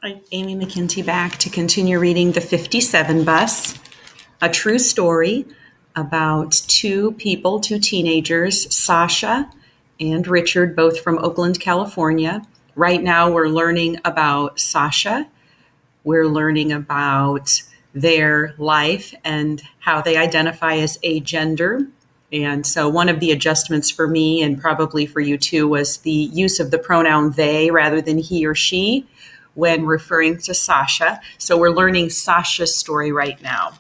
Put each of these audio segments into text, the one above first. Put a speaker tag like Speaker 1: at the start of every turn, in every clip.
Speaker 1: Hi, Amy McKinty back to continue reading The 57 Bus, a true story about two teenagers, Sasha and Richard, both from Oakland, California. Right now we're learning about Sasha. We're learning about their life and how they identify as agender. And so one of the adjustments for me, and probably for you too, was the use of the pronoun they rather than he or she when referring to Sasha. So we're learning Sasha's story right now.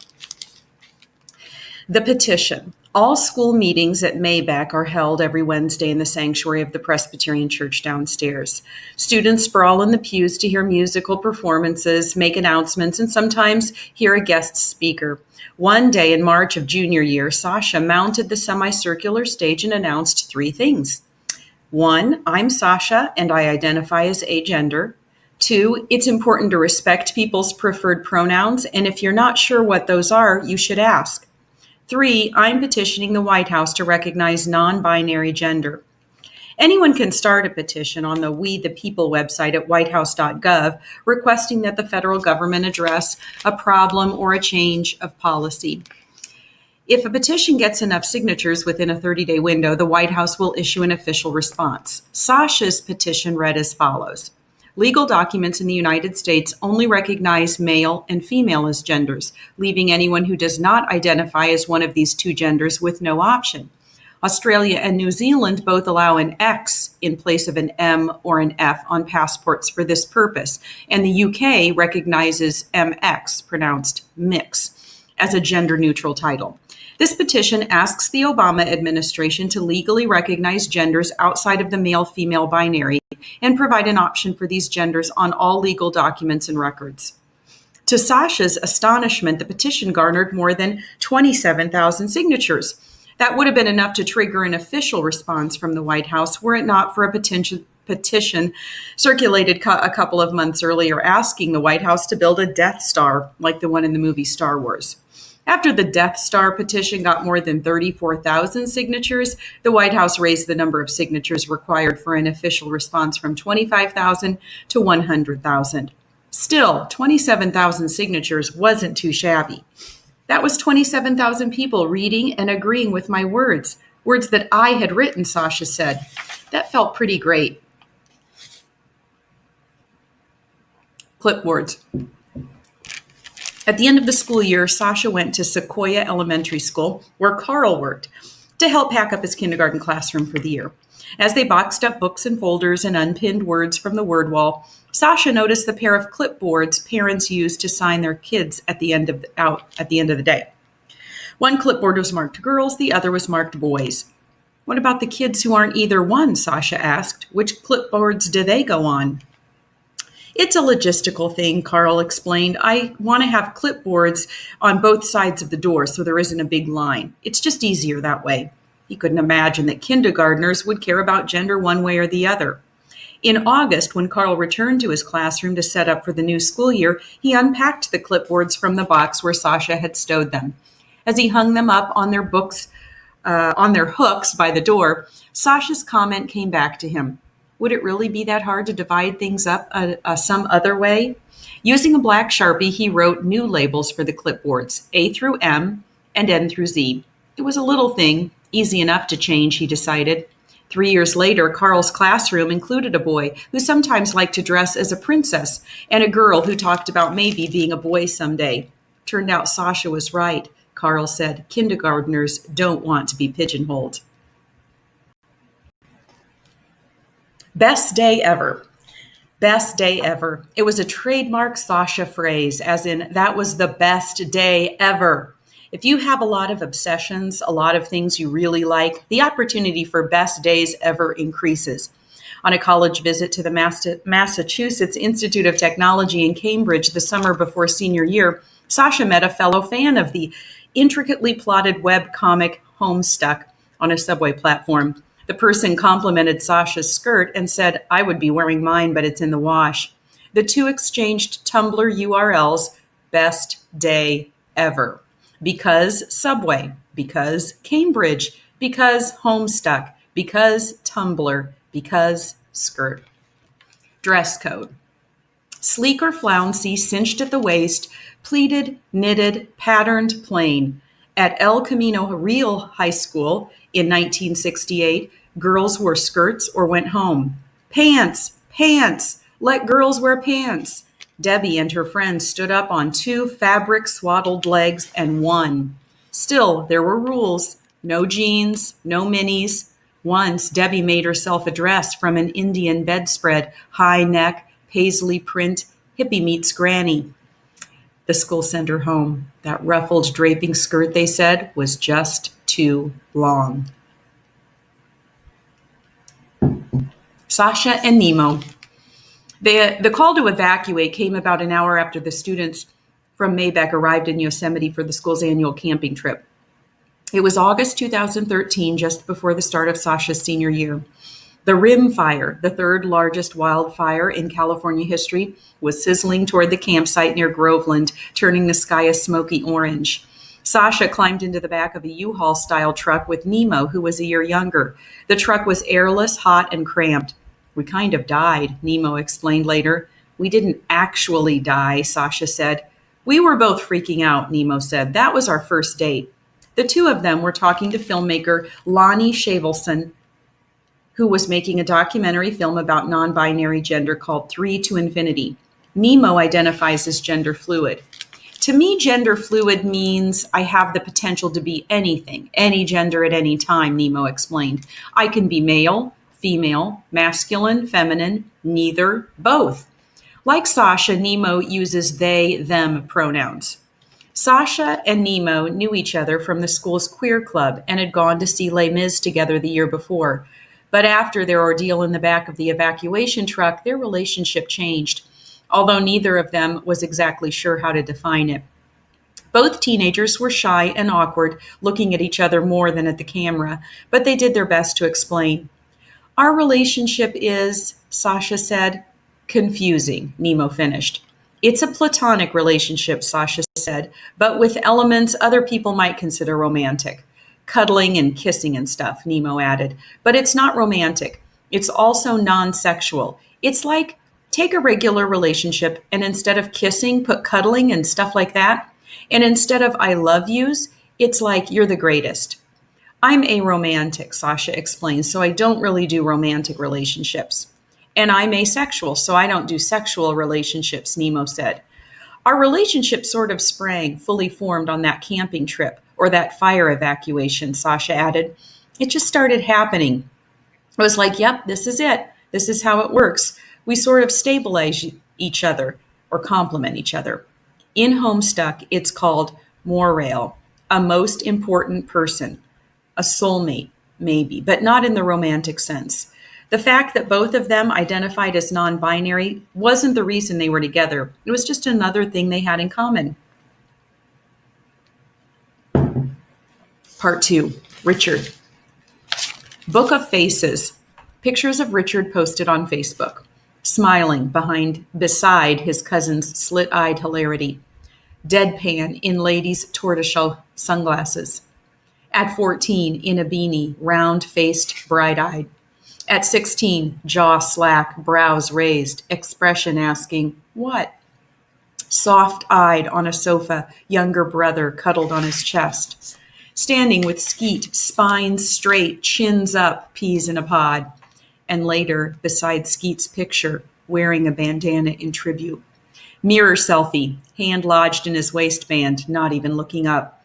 Speaker 1: The petition. All school meetings at Maybeck are held every Wednesday in the sanctuary of the Presbyterian Church downstairs. Students sprawl in the pews to hear musical performances, make announcements, and sometimes hear a guest speaker. One day in March of junior year, Sasha mounted the semicircular stage and announced three things. 1, I'm Sasha and I identify as agender. 2, it's important to respect people's preferred pronouns, and if you're not sure what those are, you should ask. 3, I'm petitioning the White House to recognize non-binary gender. Anyone can start a petition on the We the People website at whitehouse.gov requesting that the federal government address a problem or a change of policy. If a petition gets enough signatures within a 30-day window, the White House will issue an official response. Sasha's petition read as follows. Legal documents in the United States only recognize male and female as genders, leaving anyone who does not identify as one of these two genders with no option. Australia and New Zealand both allow an X in place of an M or an F on passports for this purpose, and the UK recognizes MX, pronounced mix, as a gender-neutral title. This petition asks the Obama administration to legally recognize genders outside of the male-female binary and provide an option for these genders on all legal documents and records. To Sasha's astonishment, the petition garnered more than 27,000 signatures. That would have been enough to trigger an official response from the White House were it not for a petition circulated a couple of months earlier asking the White House to build a Death Star like the one in the movie Star Wars. After the Death Star petition got more than 34,000 signatures, the White House raised the number of signatures required for an official response from 25,000 to 100,000. Still, 27,000 signatures wasn't too shabby. That was 27,000 people reading and agreeing with my words that I had written, Sasha said. That felt pretty great. Clipboards. At the end of the school year, Sasha went to Sequoia Elementary School, where Carl worked, to help pack up his kindergarten classroom for the year. As they boxed up books and folders and unpinned words from the word wall, Sasha noticed the pair of clipboards parents used to sign their kids at the end of the day. One clipboard was marked girls, the other was marked boys. What about the kids who aren't either one? Sasha asked. Which clipboards do they go on? It's a logistical thing, Carl explained. I want to have clipboards on both sides of the door so there isn't a big line. It's just easier that way. He couldn't imagine that kindergartners would care about gender one way or the other. In August, when Carl returned to his classroom to set up for the new school year, he unpacked the clipboards from the box where Sasha had stowed them. As he hung them up on their hooks by the door, Sasha's comment came back to him. Would it really be that hard to divide things up some other way? Using a black Sharpie, he wrote new labels for the clipboards, A through M and N through Z. It was a little thing, easy enough to change, he decided. 3 years later, Carl's classroom included a boy who sometimes liked to dress as a princess and a girl who talked about maybe being a boy someday. Turned out Sasha was right. Carl said, kindergartners don't want to be pigeonholed. Best day ever. Best day ever. It was a trademark Sasha phrase, as in, that was the best day ever. If you have a lot of obsessions, a lot of things you really like, the opportunity for best days ever increases. On a college visit to the Massachusetts Institute of Technology in Cambridge the summer before senior year, Sasha met a fellow fan of the intricately plotted web comic Homestuck on a subway platform. The person complimented Sasha's skirt and said, I would be wearing mine, but it's in the wash. The two exchanged Tumblr URLs, best day ever. Because Subway, because Cambridge, because Homestuck, because Tumblr, because skirt. Dress code. Sleek or flouncy, cinched at the waist, pleated, knitted, patterned, plain. At El Camino Real High School in 1968, girls wore skirts or went home. Pants, pants, let girls wear pants. Debbie and her friends stood up on two fabric swaddled legs and won. Still, there were rules. No jeans, no minis. Once, Debbie made herself a dress from an Indian bedspread, high neck, paisley print, hippie meets granny. The school sent her home. That ruffled draping skirt, they said, was just too long. Sasha and Nemo. The call to evacuate came about an hour after the students from Maybach arrived in Yosemite for the school's annual camping trip. It was August 2013, just before the start of Sasha's senior year. The Rim Fire, the third largest wildfire in California history, was sizzling toward the campsite near Groveland, turning the sky a smoky orange. Sasha climbed into the back of a U-Haul-style truck with Nemo, who was a year younger. The truck was airless, hot, and cramped. "We kind of died," Nemo explained later. "We didn't actually die," Sasha said. "We were both freaking out," Nemo said. "That was our first date." The two of them were talking to filmmaker Lonnie Shavelson, who was making a documentary film about non-binary gender called 3 to Infinity. Nemo identifies as gender fluid. "To me, gender fluid means I have the potential to be anything, any gender at any time," Nemo explained. "I can be male, female, masculine, feminine, neither, both." Like Sasha, Nemo uses they, them pronouns. Sasha and Nemo knew each other from the school's queer club and had gone to see Les Mis together the year before. But after their ordeal in the back of the evacuation truck, their relationship changed, although neither of them was exactly sure how to define it. Both teenagers were shy and awkward, looking at each other more than at the camera, but they did their best to explain. "Our relationship is," Sasha said. "Confusing," Nemo finished. "It's a platonic relationship," Sasha said, "but with elements other people might consider romantic. Cuddling and kissing and stuff," Nemo added. "But it's not romantic. It's also non-sexual. It's like, take a regular relationship and instead of kissing, put cuddling and stuff like that. And instead of I love yous, it's like you're the greatest." "I'm aromantic," Sasha explains, "so I don't really do romantic relationships." "And I'm asexual, so I don't do sexual relationships," Nemo said. "Our relationship sort of sprang, fully formed on that camping trip, or that fire evacuation," Sasha added. "It just started happening. It was like, yep, this is it. This is how it works. We sort of stabilize each other, or complement each other. In Homestuck, it's called Morale, a most important person, a soulmate, maybe, but not in the romantic sense. The fact that both of them identified as non-binary wasn't the reason they were together. It was just another thing they had in common. Part 2. Richard. Book of Faces. Pictures of Richard posted on Facebook, smiling beside his cousin's slit-eyed hilarity. Deadpan in lady's tortoiseshell sunglasses. At 14, in a beanie, round-faced, bright-eyed. At 16, jaw slack, brows raised, expression asking, "What?" Soft-eyed on a sofa, younger brother cuddled on his chest. Standing with Skeet, spines straight, chins up, peas in a pod. And later, beside Skeet's picture, wearing a bandana in tribute. Mirror selfie, hand lodged in his waistband, not even looking up.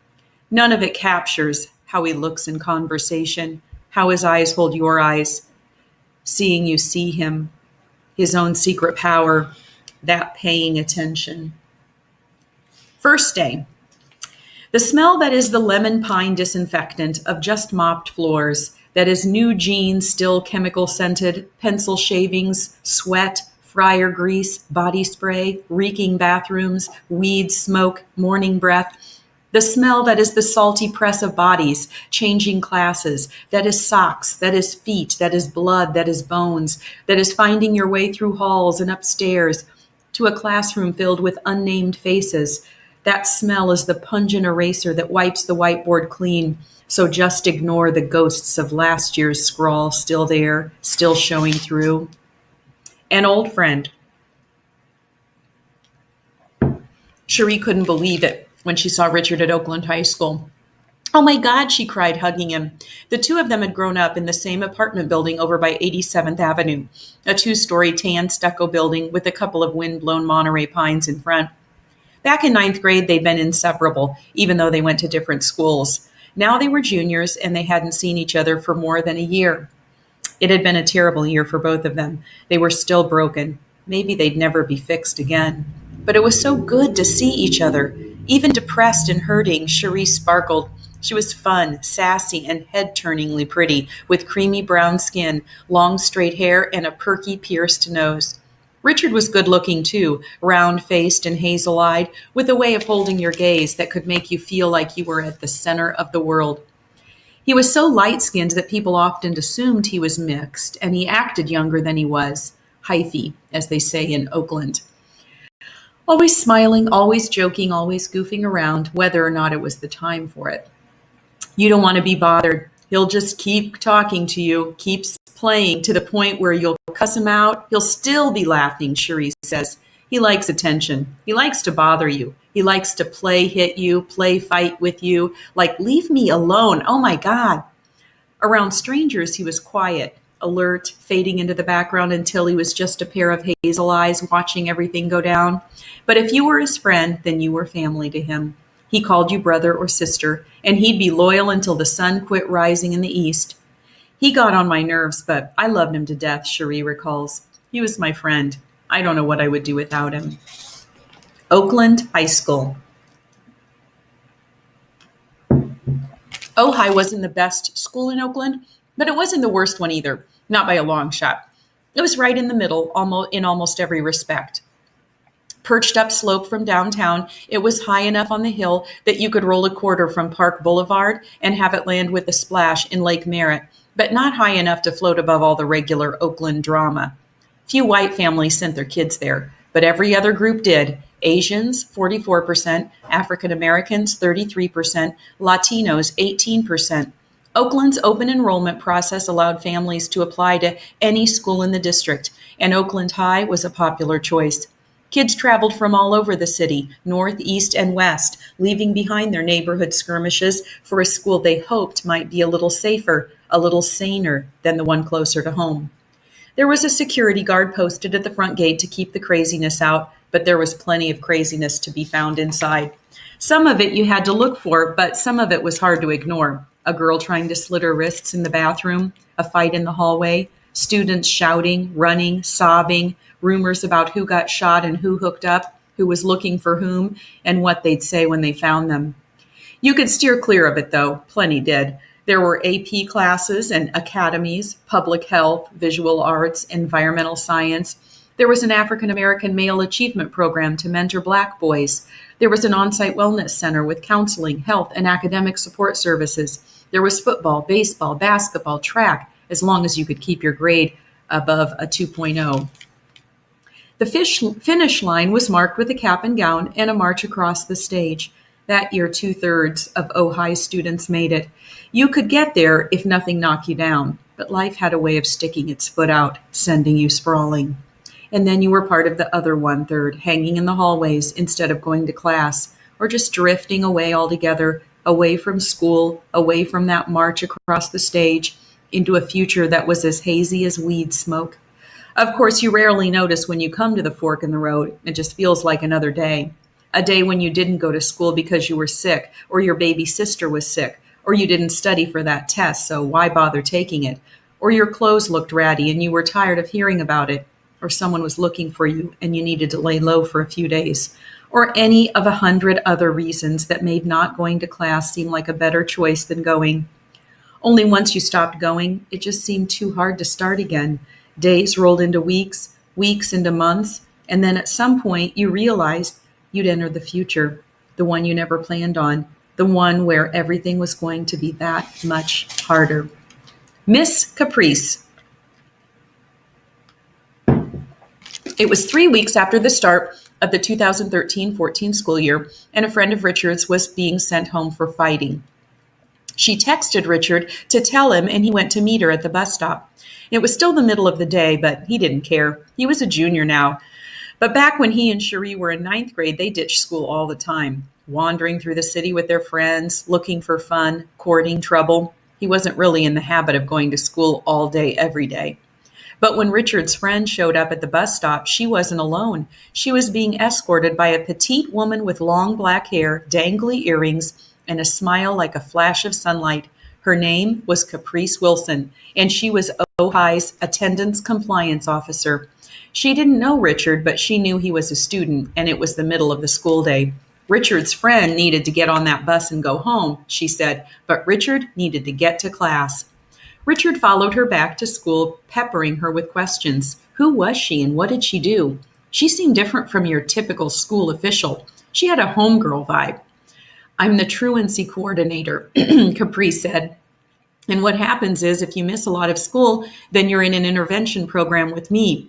Speaker 1: None of it captures how he looks in conversation, how his eyes hold your eyes, seeing you see him, his own secret power, that paying attention. First day. The smell that is the lemon pine disinfectant of just mopped floors, that is new jeans still chemical scented, pencil shavings, sweat, fryer grease, body spray, reeking bathrooms, weed smoke, morning breath. The smell that is the salty press of bodies, changing classes, that is socks, that is feet, that is blood, that is bones, that is finding your way through halls and upstairs to a classroom filled with unnamed faces. That smell is the pungent eraser that wipes the whiteboard clean, so just ignore the ghosts of last year's scrawl still there, still showing through. An old friend. Cherie couldn't believe it when she saw Richard at Oakland High School. "Oh my God," she cried, hugging him. The two of them had grown up in the same apartment building over by 87th Avenue, a two-story tan stucco building with a couple of wind-blown Monterey pines in front. Back in ninth grade, they'd been inseparable, even though they went to different schools. Now they were juniors, and they hadn't seen each other for more than a year. It had been a terrible year for both of them. They were still broken. Maybe they'd never be fixed again. But it was so good to see each other. Even depressed and hurting, Cherie sparkled. She was fun, sassy, and head-turningly pretty, with creamy brown skin, long straight hair, and a perky, pierced nose. Richard was good-looking, too, round-faced and hazel-eyed, with a way of holding your gaze that could make you feel like you were at the center of the world. He was so light-skinned that people often assumed he was mixed, and he acted younger than he was. Hyphy, as they say in Oakland. Always smiling, always joking, always goofing around, whether or not it was the time for it. You don't want to be bothered. He'll just keep talking to you, keeps playing to the point where you'll cuss him out. He'll still be laughing, Cherie says. He likes attention. He likes to bother you. He likes to play hit you, play fight with you. Like, leave me alone. Oh my God. Around strangers, he was quiet, alert, fading into the background until he was just a pair of hazel eyes watching everything go down. But if you were his friend, then you were family to him. He called you brother or sister, and he'd be loyal until the sun quit rising in the east. He got on my nerves, but I loved him to death, Cherie recalls. He was my friend. I don't know what I would do without him. Oakland High School. Ojai wasn't the best school in Oakland, but it wasn't the worst one either, not by a long shot. It was right in the middle, in almost every respect. Perched up slope from downtown, it was high enough on the hill that you could roll a quarter from Park Boulevard and have it land with a splash in Lake Merritt, but not high enough to float above all the regular Oakland drama. Few white families sent their kids there, but every other group did. Asians, 44%, African Americans, 33%, Latinos, 18%. Oakland's open enrollment process allowed families to apply to any school in the district, and Oakland High was a popular choice. Kids traveled from all over the city, north, east, and west, leaving behind their neighborhood skirmishes for a school they hoped might be a little safer, a little saner than the one closer to home. There was a security guard posted at the front gate to keep the craziness out, but there was plenty of craziness to be found inside. Some of it you had to look for, but some of it was hard to ignore. A girl trying to slit her wrists in the bathroom, a fight in the hallway, students shouting, running, sobbing, rumors about who got shot and who hooked up, who was looking for whom, and what they'd say when they found them. You could steer clear of it, though. Plenty did. There were AP classes and academies, public health, visual arts, environmental science. There was an African American male achievement program to mentor Black boys. There was an on-site wellness center with counseling, health, and academic support services. There was football, baseball, basketball, track, as long as you could keep your grade above a 2.0. The finish line was marked with a cap and gown and a march across the stage. That year, 2/3 of Ojai students made it. You could get there if nothing knocked you down, but life had a way of sticking its foot out, sending you sprawling. And then you were part of the other 1/3, hanging in the hallways instead of going to class, or just drifting away altogether, away from school, away from that march across the stage, into a future that was as hazy as weed smoke. Of course, you rarely notice when you come to the fork in the road. It just feels like another day. A day when you didn't go to school because you were sick, or your baby sister was sick, or you didn't study for that test, so why bother taking it? Or your clothes looked ratty and you were tired of hearing about it, or someone was looking for you and you needed to lay low for a few days, or any of 100 other reasons that made not going to class seem like a better choice than going. Only once you stopped going, it just seemed too hard to start again. Days rolled into weeks, weeks into months, and then at some point you realized you'd entered the future, the one you never planned on, the one where everything was going to be that much harder. Miss Caprice. It was 3 weeks after the start of the 2013-14 school year, and a friend of Richard's was being sent home for fighting. She texted Richard to tell him, and he went to meet her at the bus stop. It was still the middle of the day, but he didn't care. He was a junior now. But back when he and Cherie were in ninth grade, they ditched school all the time, wandering through the city with their friends, looking for fun, courting trouble. He wasn't really in the habit of going to school all day, every day. But when Richard's friend showed up at the bus stop, she wasn't alone. She was being escorted by a petite woman with long black hair, dangly earrings, and a smile like a flash of sunlight. Her name was Caprice Wilson, and she was Ojai's attendance compliance officer. She didn't know Richard, but she knew he was a student, and it was the middle of the school day. Richard's friend needed to get on that bus and go home, she said, but Richard needed to get to class. Richard followed her back to school, peppering her with questions. Who was she and what did she do? She seemed different from your typical school official. She had a homegirl vibe. I'm the truancy coordinator, Caprice said. And what happens is if you miss a lot of school, then you're in an intervention program with me.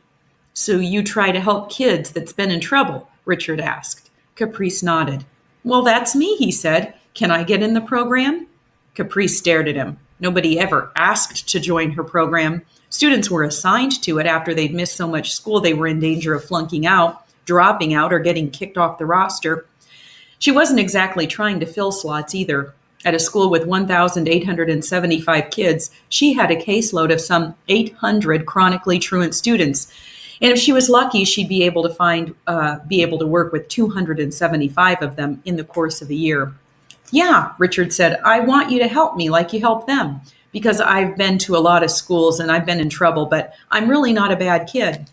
Speaker 1: So you try to help kids that's been in trouble, Richard asked. Caprice nodded. Well, that's me, he said. Can I get in the program? Caprice stared at him. Nobody ever asked to join her program. Students were assigned to it after they'd missed so much school they were in danger of flunking out, dropping out, or getting kicked off the roster. She wasn't exactly trying to fill slots either. At a school with 1,875 kids, she had a caseload of some 800 chronically truant students. And if she was lucky, she'd be able to work with 275 of them in the course of a year. Yeah, Richard said, I want you to help me like you help them, because I've been to a lot of schools and I've been in trouble, but I'm really not a bad kid.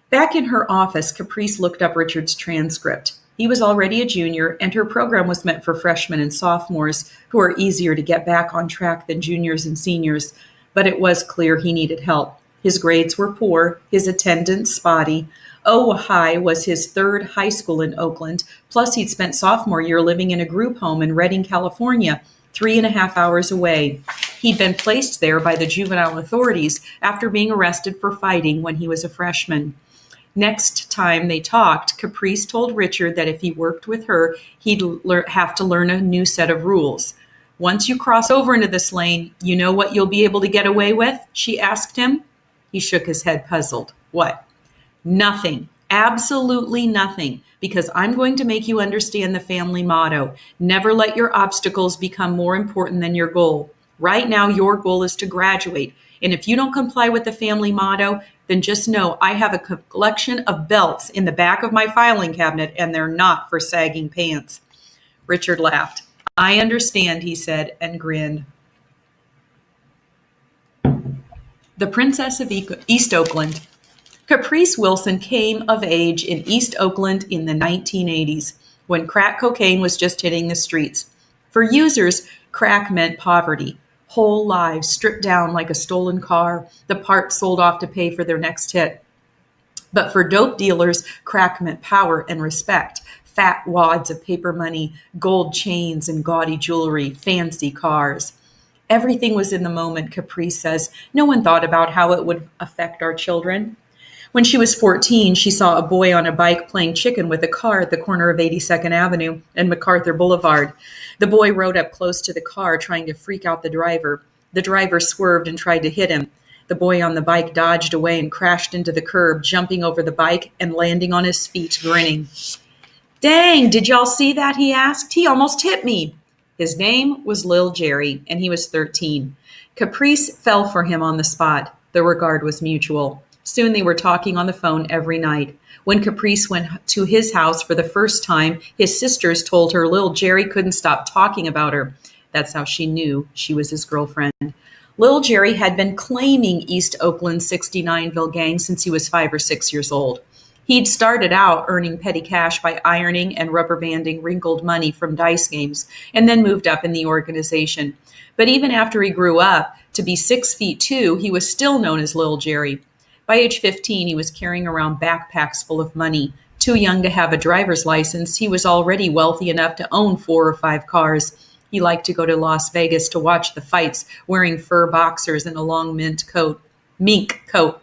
Speaker 1: Back in her office, Caprice looked up Richard's transcript. He was already a junior, and her program was meant for freshmen and sophomores who are easier to get back on track than juniors and seniors, but it was clear he needed help. His grades were poor, his attendance spotty. Ojai was his third high school in Oakland, plus he'd spent sophomore year living in a group home in Redding, California, 3.5 hours away. He'd been placed there by the juvenile authorities after being arrested for fighting when he was a freshman. Next time they talked, Caprice told Richard that if he worked with her, he'd have to learn a new set of rules. Once you cross over into this lane, you know what you'll be able to get away with? She asked him. He shook his head, puzzled. What? Nothing. Absolutely nothing. Because I'm going to make you understand the family motto. Never let your obstacles become more important than your goal. Right now, your goal is to graduate. And if you don't comply with the family motto, then just know I have a collection of belts in the back of my filing cabinet, and they're not for sagging pants. Richard laughed. I understand, he said, and grinned. The Princess of East Oakland. Caprice Wilson came of age in East Oakland in the 1980s, when crack cocaine was just hitting the streets. For users, crack meant poverty. Whole lives stripped down like a stolen car, the parts sold off to pay for their next hit. But for dope dealers, crack meant power and respect. Fat wads of paper money, gold chains and gaudy jewelry, fancy cars. Everything was in the moment, Caprice says. No one thought about how it would affect our children. When she was 14, she saw a boy on a bike playing chicken with a car at the corner of 82nd Avenue and MacArthur Boulevard. The boy rode up close to the car, trying to freak out the driver. The driver swerved and tried to hit him. The boy on the bike dodged away and crashed into the curb, jumping over the bike and landing on his feet, grinning. Dang, did y'all see that? He asked. He almost hit me. His name was Lil Jerry, and he was 13. Caprice fell for him on the spot. The regard was mutual. Soon they were talking on the phone every night. When Caprice went to his house for the first time, his sisters told her Lil Jerry couldn't stop talking about her. That's how she knew she was his girlfriend. Lil Jerry had been claiming East Oakland's 69ville gang since he was 5 or 6 years old. He'd started out earning petty cash by ironing and rubber banding wrinkled money from dice games, and then moved up in the organization. But even after he grew up to be 6'2", he was still known as Lil Jerry. By age 15, he was carrying around backpacks full of money. Too young to have a driver's license, he was already wealthy enough to own 4 or 5 cars. He liked to go to Las Vegas to watch the fights, wearing fur boxers and a long mink coat.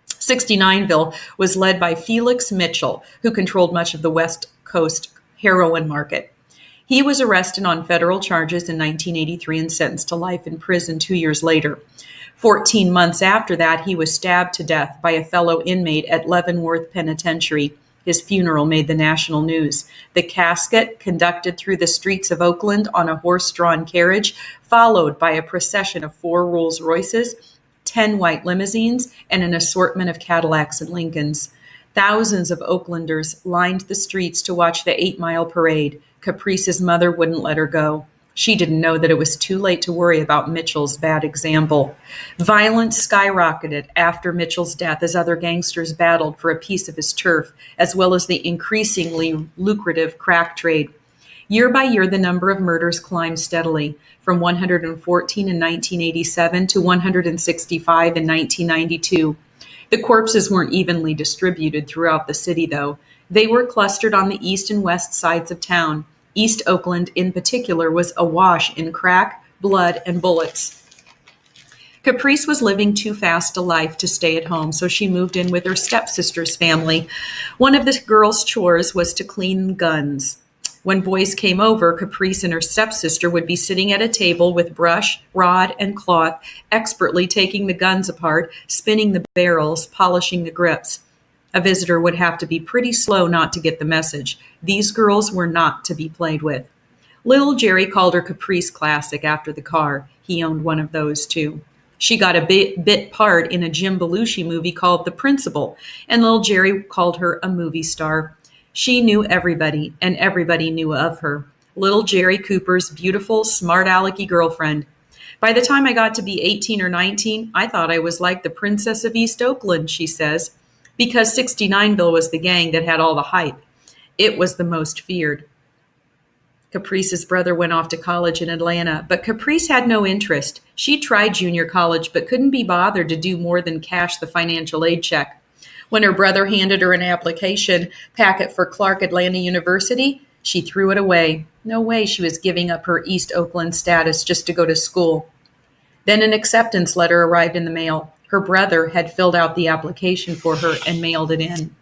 Speaker 1: 69ville was led by Felix Mitchell, who controlled much of the West Coast heroin market. He was arrested on federal charges in 1983 and sentenced to life in prison 2 years later. 14 months after that, he was stabbed to death by a fellow inmate at Leavenworth Penitentiary. His funeral made the national news. The casket, conducted through the streets of Oakland on a horse-drawn carriage, followed by a procession of 4 Rolls-Royces, 10 white limousines, and an assortment of Cadillacs and Lincolns. Thousands of Oaklanders lined the streets to watch the 8-mile parade. Caprice's mother wouldn't let her go. She didn't know that it was too late to worry about Mitchell's bad example. Violence skyrocketed after Mitchell's death as other gangsters battled for a piece of his turf, as well as the increasingly lucrative crack trade. Year by year, the number of murders climbed steadily, from 114 in 1987 to 165 in 1992. The corpses weren't evenly distributed throughout the city, though. They were clustered on the east and west sides of town. East Oakland, in particular, was awash in crack, blood, and bullets. Caprice was living too fast a life to stay at home, so she moved in with her stepsister's family. One of the girls' chores was to clean guns. When boys came over, Caprice and her stepsister would be sitting at a table with brush, rod, and cloth, expertly taking the guns apart, spinning the barrels, polishing the grips. A visitor would have to be pretty slow not to get the message. These girls were not to be played with. Little Jerry called her Caprice Classic after the car. He owned one of those, too. She got a bit part in a Jim Belushi movie called The Principal, and little Jerry called her a movie star. She knew everybody, and everybody knew of her. Little Jerry Cooper's beautiful, smart-alecky girlfriend. By the time I got to be 18 or 19, I thought I was like the Princess of East Oakland, she says, because 69ville was the gang that had all the hype. It was the most feared. Caprice's brother went off to college in Atlanta, but Caprice had no interest. She tried junior college, but couldn't be bothered to do more than cash the financial aid check. When her brother handed her an application packet for Clark Atlanta University, she threw it away. No way she was giving up her East Oakland status just to go to school. Then an acceptance letter arrived in the mail. Her brother had filled out the application for her and mailed it in.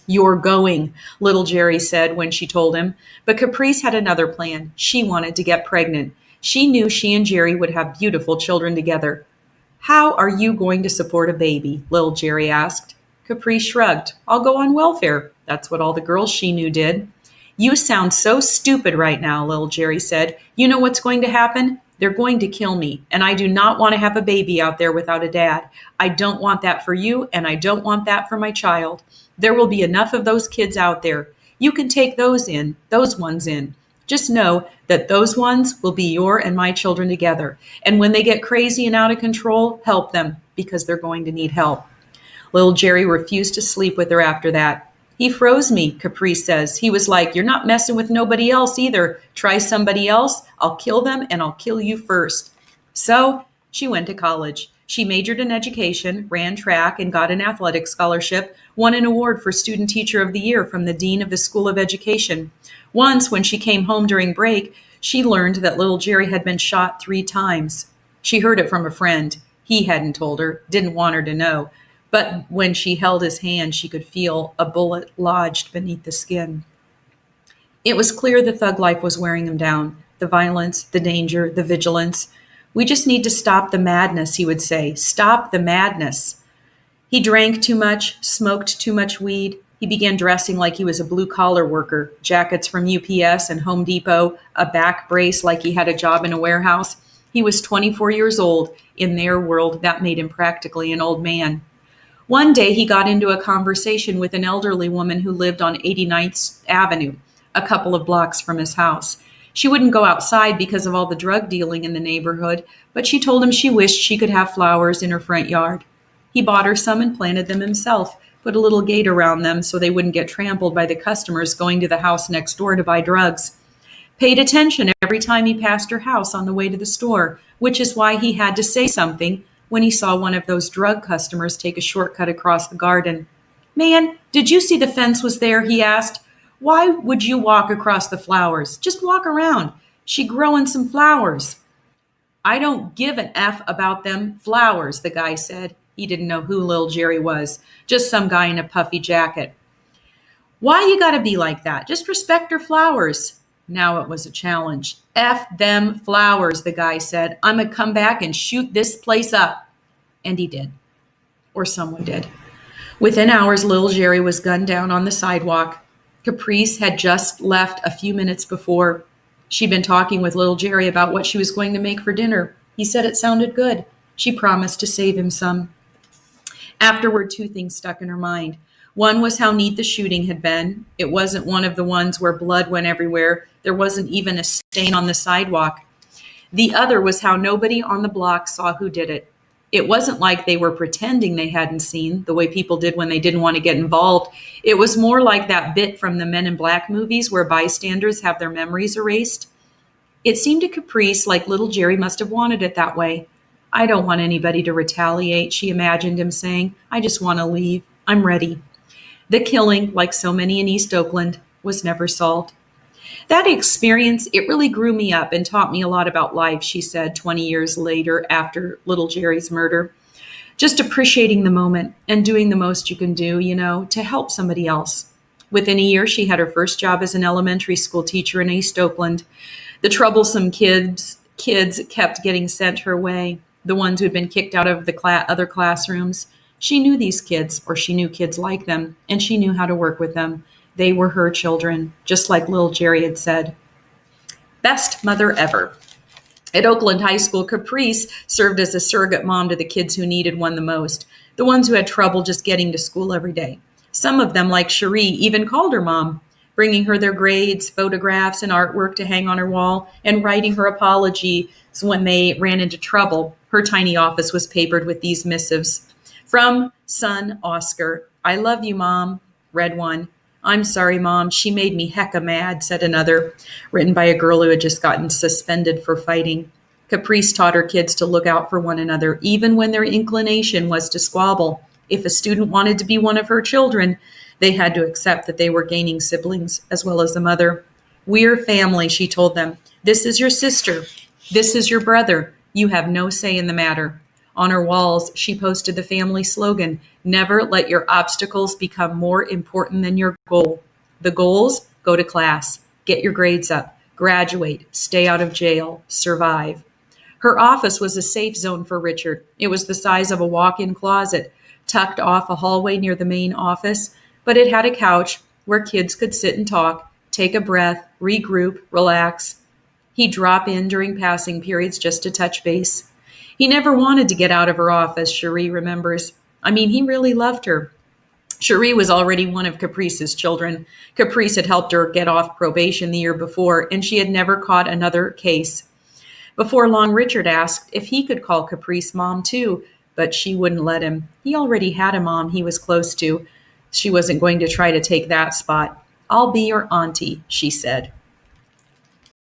Speaker 1: "You're going," little Jerry said when she told him. But Caprice had another plan. She wanted to get pregnant. She knew she and Jerry would have beautiful children together. "How are you going to support a baby?" little Jerry asked. Caprice shrugged. "I'll go on welfare." That's what all the girls she knew did. "You sound so stupid right now," little Jerry said. "You know what's going to happen? They're going to kill me, and I do not want to have a baby out there without a dad. I don't want that for you, and I don't want that for my child. There will be enough of those kids out there. You can take those ones in. Just know that those ones will be your and my children together. And when they get crazy and out of control, help them, because they're going to need help." Little Jerry refused to sleep with her after that. "He froze me," Caprice says. "He was like, 'You're not messing with nobody else either. Try somebody else. I'll kill them and I'll kill you first.'" So she went to college. She majored in education, ran track, and got an athletic scholarship, won an award for Student Teacher of the Year from the Dean of the School of Education. Once, when she came home during break, she learned that little Jerry had been shot 3 times. She heard it from a friend. He hadn't told her, didn't want her to know. But when she held his hand, she could feel a bullet lodged beneath the skin. It was clear the thug life was wearing him down. The violence, the danger, the vigilance. "We just need to stop the madness," he would say. "Stop the madness." He drank too much, smoked too much weed. He began dressing like he was a blue-collar worker, jackets from UPS and Home Depot, a back brace like he had a job in a warehouse. He was 24 years old. In their world, that made him practically an old man. One day, he got into a conversation with an elderly woman who lived on 89th Avenue, a couple of blocks from his house. She wouldn't go outside because of all the drug dealing in the neighborhood, but she told him she wished she could have flowers in her front yard. He bought her some and planted them himself, put a little gate around them so they wouldn't get trampled by the customers going to the house next door to buy drugs. Paid attention every time he passed her house on the way to the store, which is why he had to say something when he saw one of those drug customers take a shortcut across the garden. "Man, did you see the fence was there?" he asked. "Why would you walk across the flowers? Just walk around. She growing some flowers." "I don't give an F about them flowers," the guy said. He didn't know who Lil Jerry was, just some guy in a puffy jacket. "Why you gotta be like that? Just respect her flowers." Now it was a challenge. "F them flowers," the guy said. "I'm gonna come back and shoot this place up." And he did, or someone did. Within hours, little Jerry was gunned down on the sidewalk. Caprice had just left a few minutes before. She'd been talking with little Jerry about what she was going to make for dinner. He said it sounded good. She promised to save him some. Afterward, two things stuck in her mind. One was how neat the shooting had been. It wasn't one of the ones where blood went everywhere. There wasn't even a stain on the sidewalk. The other was how nobody on the block saw who did it. It wasn't like they were pretending they hadn't seen, the way people did when they didn't want to get involved. It was more like that bit from the Men in Black movies where bystanders have their memories erased. It seemed to Caprice like little Jerry must have wanted it that way. I don't want anybody to retaliate, she imagined him saying. I just want to leave. I'm ready. The killing, like so many in East Oakland, was never solved. That experience, it really grew me up and taught me a lot about life, she said 20 years later after little Jerry's murder. Just appreciating the moment and doing the most you can do, to help somebody else. Within a year, she had her first job as an elementary school teacher in East Oakland. The troublesome kids kept getting sent her way, the ones who had been kicked out of the other classrooms. She knew these kids, or she knew kids like them, and she knew how to work with them. They were her children, just like little Jerry had said. Best mother ever. At Oakland High School, Caprice served as a surrogate mom to the kids who needed one the most, the ones who had trouble just getting to school every day. Some of them, like Cherie, even called her mom, bringing her their grades, photographs, and artwork to hang on her wall, and writing her apologies when they ran into trouble. Her tiny office was papered with these missives. From son Oscar, I love you, Mom, read one. I'm sorry, Mom, she made me hecka mad, said another, written by a girl who had just gotten suspended for fighting. Caprice taught her kids to look out for one another, even when their inclination was to squabble. If a student wanted to be one of her children, they had to accept that they were gaining siblings as well as a mother. We're family, she told them. This is your sister. This is your brother. You have no say in the matter. On her walls, she posted the family slogan, never let your obstacles become more important than your goal. The goals, go to class, get your grades up, graduate, stay out of jail, survive. Her office was a safe zone for Richard. It was the size of a walk-in closet, tucked off a hallway near the main office, but it had a couch where kids could sit and talk, take a breath, regroup, relax. He'd drop in during passing periods just to touch base. He never wanted to get out of her office, Cherie remembers. He really loved her. Cherie was already one of Caprice's children. Caprice had helped her get off probation the year before, and she had never caught another case. Before long, Richard asked if he could call Caprice Mom too, but she wouldn't let him. He already had a mom he was close to. She wasn't going to try to take that spot. I'll be your auntie, she said.